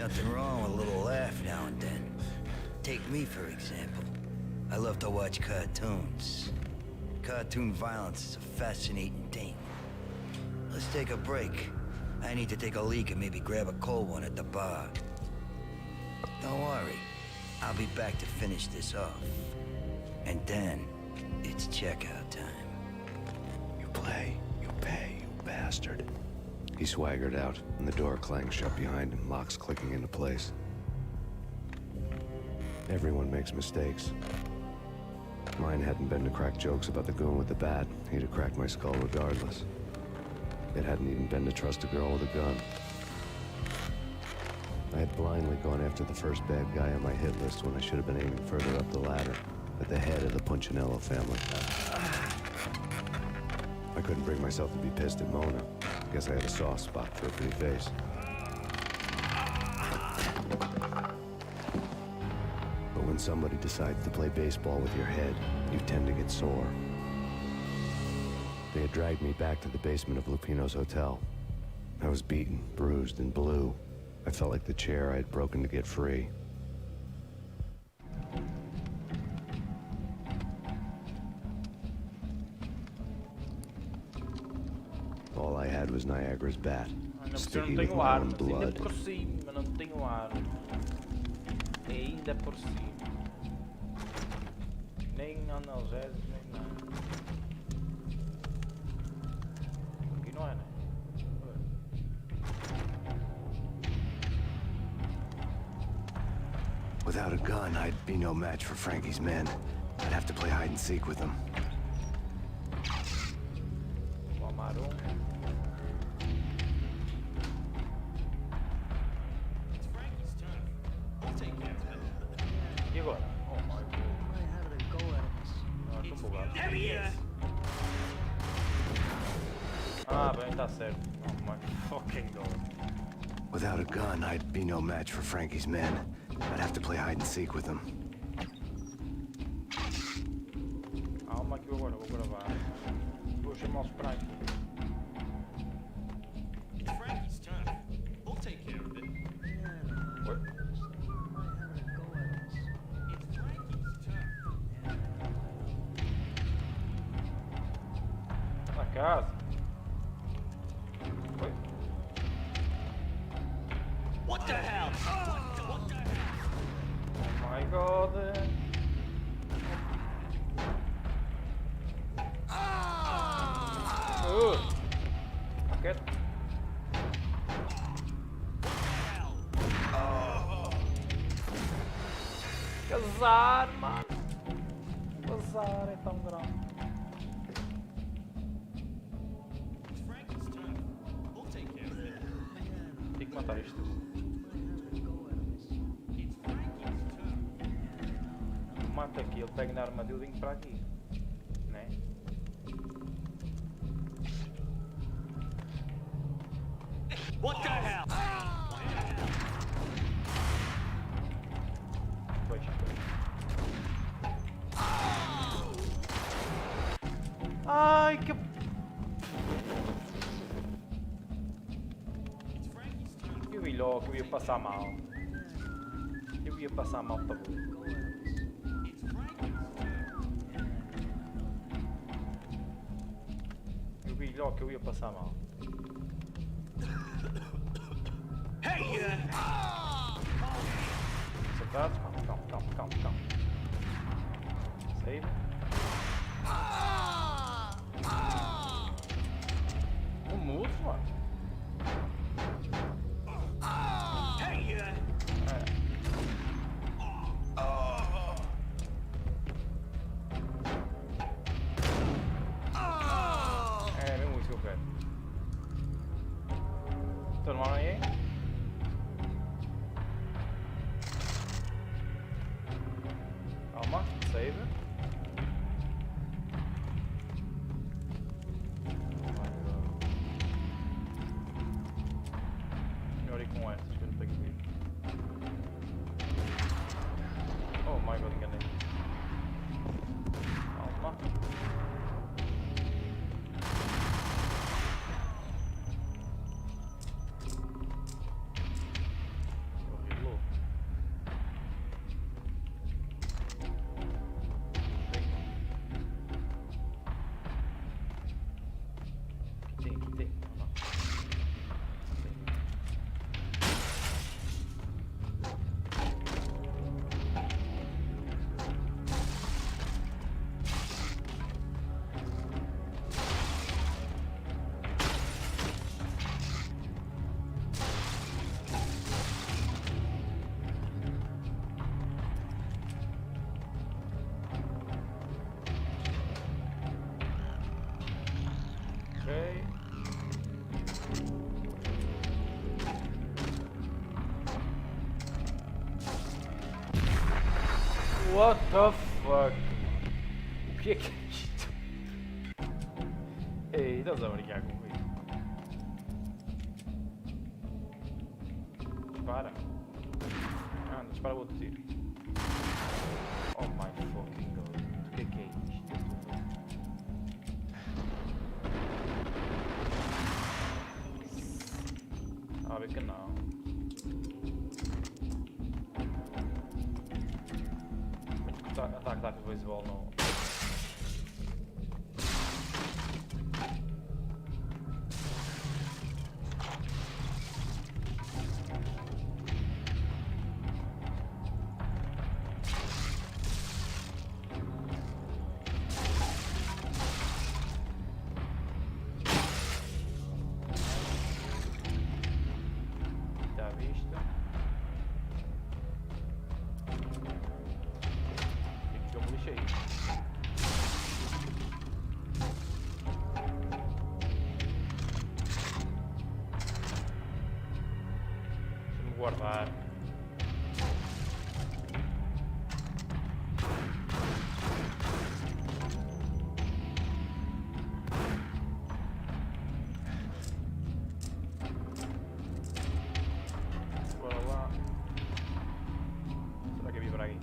Nothing wrong with a little laugh now and then. Take me, for example. I love to watch cartoons. Cartoon violence is a fascinating thing. Let's take a break. I need to take a leak and maybe grab a cold one at the bar. Don't worry. I'll be back to finish this off. And then, it's checkout time. You play, you pay, you bastard. He swaggered out, and the door clanged shut behind him, locks clicking into place. Everyone makes mistakes. Mine hadn't been to crack jokes about the goon with the bat. He'd have cracked my skull regardless. It hadn't even been to trust a girl with a gun. I had blindly gone after the first bad guy on my hit list when I should have been aiming further up the ladder, at the head of the Punchinello family. I couldn't bring myself to be pissed at Mona. Guess I had a soft spot for a pretty face. But when somebody decides to play baseball with your head, you tend to get sore. They had dragged me back to the basement of Lupino's hotel. I was beaten, bruised, and blue. I felt like the chair I had broken to get free. All I had was Niagara's bat, sticky with my own blood. Por cima, não tenho ar. Ainda por cima. Nem analgésico, nem nada. Aqui não é, né? Without a gun, I'd be no match for Frankie's men. I'd have to play hide and seek with them. Without a gun, I'd be no match for Frankie's men. I'd have to play hide and seek with them. Calma que eu agora vou gravar. Vou chamar os Frank. Frankie's tough. We'll take care of it. What? It's Frankie's tough. Na casa. Oi? What the hell? What the hell? Oh my god. Get. Casar, mano. Casar é tão grande. It's Frankie's tough. We'll take care of it. Tem que matar isto. It's Frankie's tough. Mata aqui, ele pega na armadilha e vem para aqui. Né? What the hell? Pois. Ai, que... It's Frankie's tough. Eu vi logo que eu ia passar mal. Eu ia passar mal, tá bom. It's Frankie's tough. Eu vi logo que eu ia passar mal. Hey, Acertados? Calma. Save. Um mudo, mano. Hey, É mesmo isso que eu quero. Então não há ninguém? Calma, save. Melhor ir com estas que eu não tenho que ver. Oh my god, enganei. Calma. What the fuck? O que é isto? Ei, estás a brincar comigo? Dispara. Ah, não dispara o outro tiro. Oh my fucking god. O que é isto? Ah, vê que não. Ataque de beisebol não. Está à vista. Eu me lixei. Deixa-me guardar. Bora lá. Será que é vir para aqui?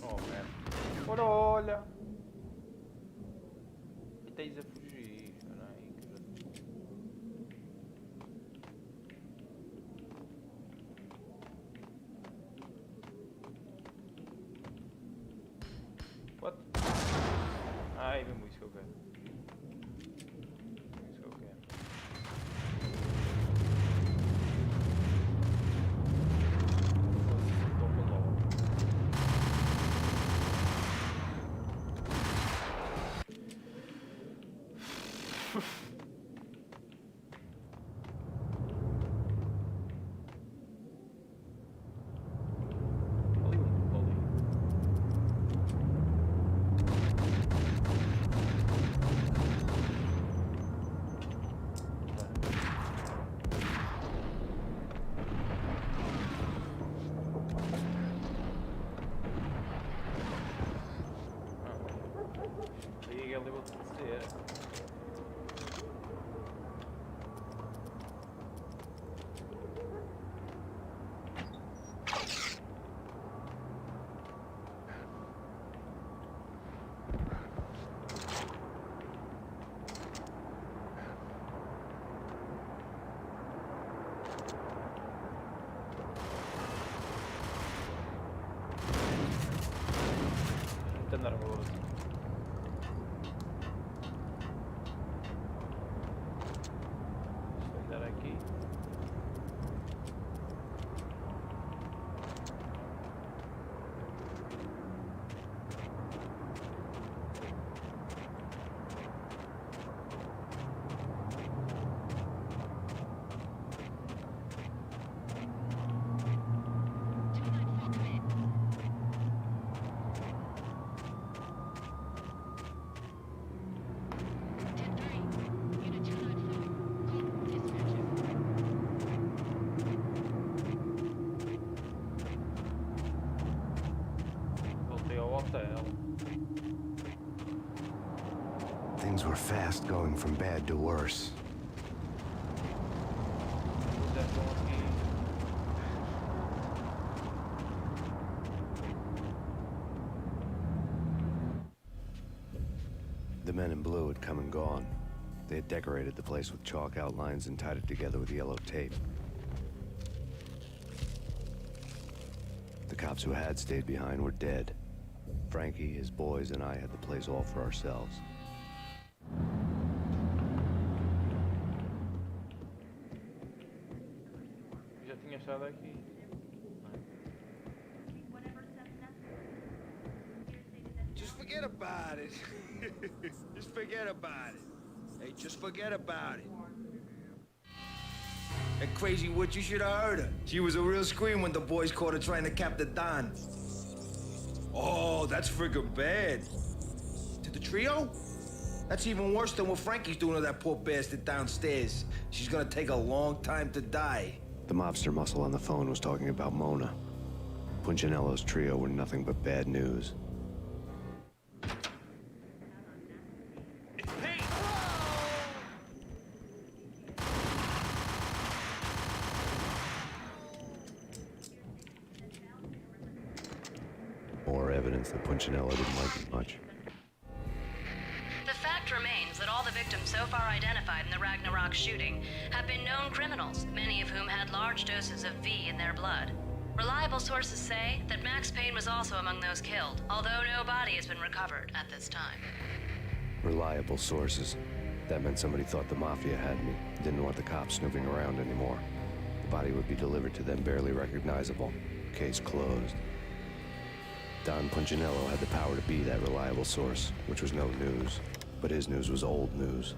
Oh, merda. Ora, olha! E tens a fugir. Espera aí, que What? Ai, mesmo isso que eu quero. Isso que eu quero. Toma logo. Ali. Liga, ali vou-te dizer. Muito nervoso. Deixa eu olhar aqui. Voltei ao hotel. Things were fast going from bad to worse. Já estão aqui. The men in blue had come and gone. They had decorated the place with chalk outlines and tied it together with yellow tape. The cops who had stayed behind were dead. Frankie, his boys, and I had the place all for ourselves. Já tinha estado aqui. Just forget about it. Just forget about it. Hey, just forget about it. That crazy witch, you should have heard her. She was a real scream when the boys caught her trying to cap the Don. Oh, that's friggin' bad. To the trio? That's even worse than what Frankie's doing to that poor bastard downstairs. She's gonna take a long time to die. The mobster muscle on the phone was talking about Mona. Punchinello's trio were nothing but bad news. It's Payne! More evidence that Punchinello didn't like it much. The fact remains that all the victims so far identified in the Ragnarok shooting have been known criminals, many of whom had large doses of V in their blood. Reliable sources say that Max Payne was also among those killed, although no body has been recovered at this time. Reliable sources. That meant somebody thought the Mafia had me. Didn't want the cops snooping around anymore. The body would be delivered to them barely recognizable. Case closed. Don Punchinello had the power to be that reliable source, which was no news. But his news was old news.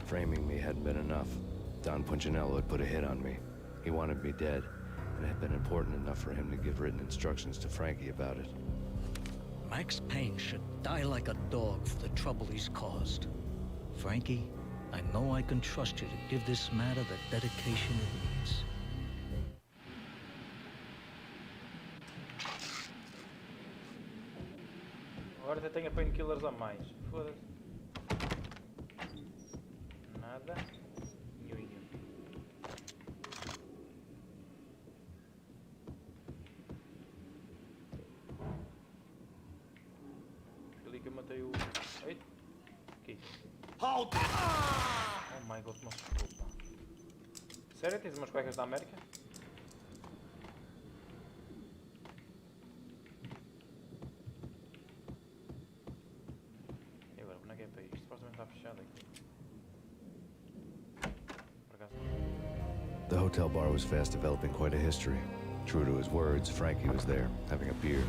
Framing me hadn't been enough. Don Punchinello had put a hit on me. He wanted me dead, and it had been important enough for him to give written instructions to Frankie about it. Max Payne should die like a dog for the trouble he's caused. Frankie, I know I can trust you to give this matter the dedication it needs. Agora até tenho painkillers a mais. Foda-se. Nada. Nhuinho. Ali que eu matei o... Eita. Aqui. Hold it! Oh my god, uma desculpa. Sério? Tens umas cuecas da América? E agora, como é que é para isto? Supostamente está fechado aqui. Por acaso não. The hotel bar was fast developing quite a history. True to his words, Frankie was there, having a beer.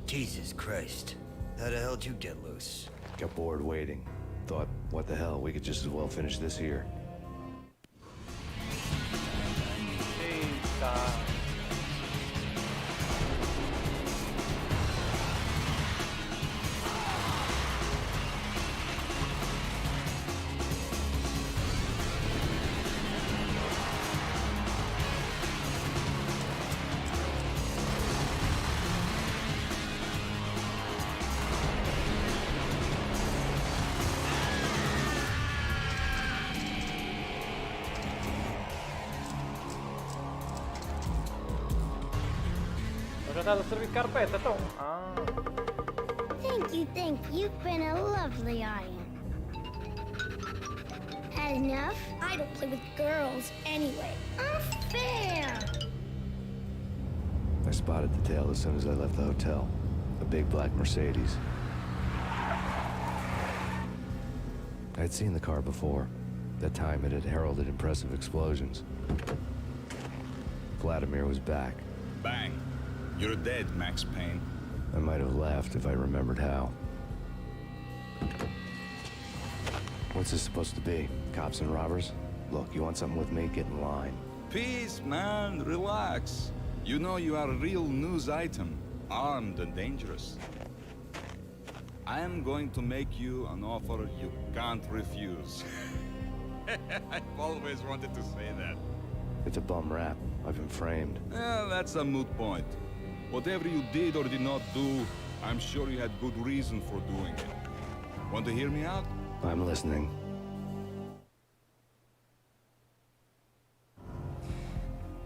Jesus Christ. How the hell did you get loose? Got bored waiting. Thought, what the hell, we could just as well finish this here. Eita! Já estás a servir de carpeta, então? Ah! Thank you. You've been a lovely iron. Had enough? I don't play with girls anyway. Unfair! I spotted the tail as soon as I left the hotel. A big black Mercedes. I'd seen the car before. That time it had heralded impressive explosions. Vladimir was back. Bang! You're dead, Max Payne. I might have laughed if I remembered how. What's this supposed to be? Cops and robbers? Look, you want something with me? Get in line. Peace, man. Relax. You know you are a real news item. Armed and dangerous. I am going to make you an offer you can't refuse. I've always wanted to say that. It's a bum rap. I've been framed. Well, that's a moot point. Whatever you did or did not do, I'm sure you had good reason for doing it. Want to hear me out? I'm listening.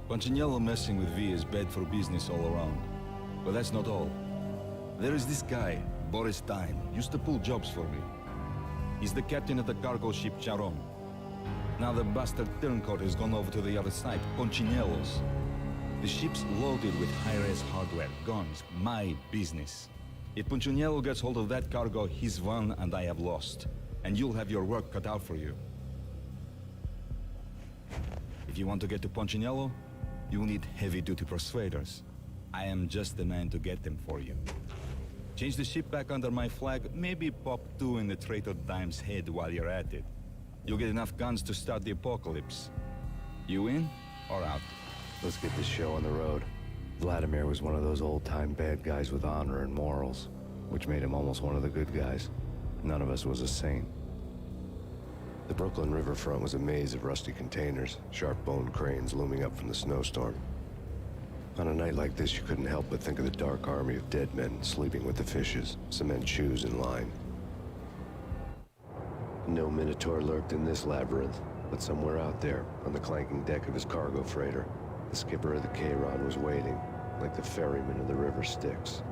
Punchinello messing with V is bad for business all around. But that's not all. There is this guy, Boris Time, used to pull jobs for me. He's the captain of the cargo ship Charon. Now the bastard turncoat has gone over to the other side, Punchinello's. The ship's loaded with high-res hardware, guns, my business. If Punchinello gets hold of that cargo, he's won and I have lost. And you'll have your work cut out for you. If you want to get to Punchinello, you'll need heavy-duty persuaders. I am just the man to get them for you. Change the ship back under my flag, maybe pop 2 in the traitor Dime's head while you're at it. You'll get enough guns to start the apocalypse. You in or out? Let's get this show on the road. Vladimir was one of those old-time bad guys with honor and morals. which made him almost one of the good guys. None of us was a saint. The Brooklyn riverfront was a maze of rusty containers, sharp-boned cranes looming up from the snowstorm. On a night like this, you couldn't help but think of the dark army of dead men sleeping with the fishes, cement shoes in line. No Minotaur lurked in this labyrinth, but somewhere out there, on the clanking deck of his cargo freighter, the skipper of the Chiron was waiting, like the ferryman of the River Styx.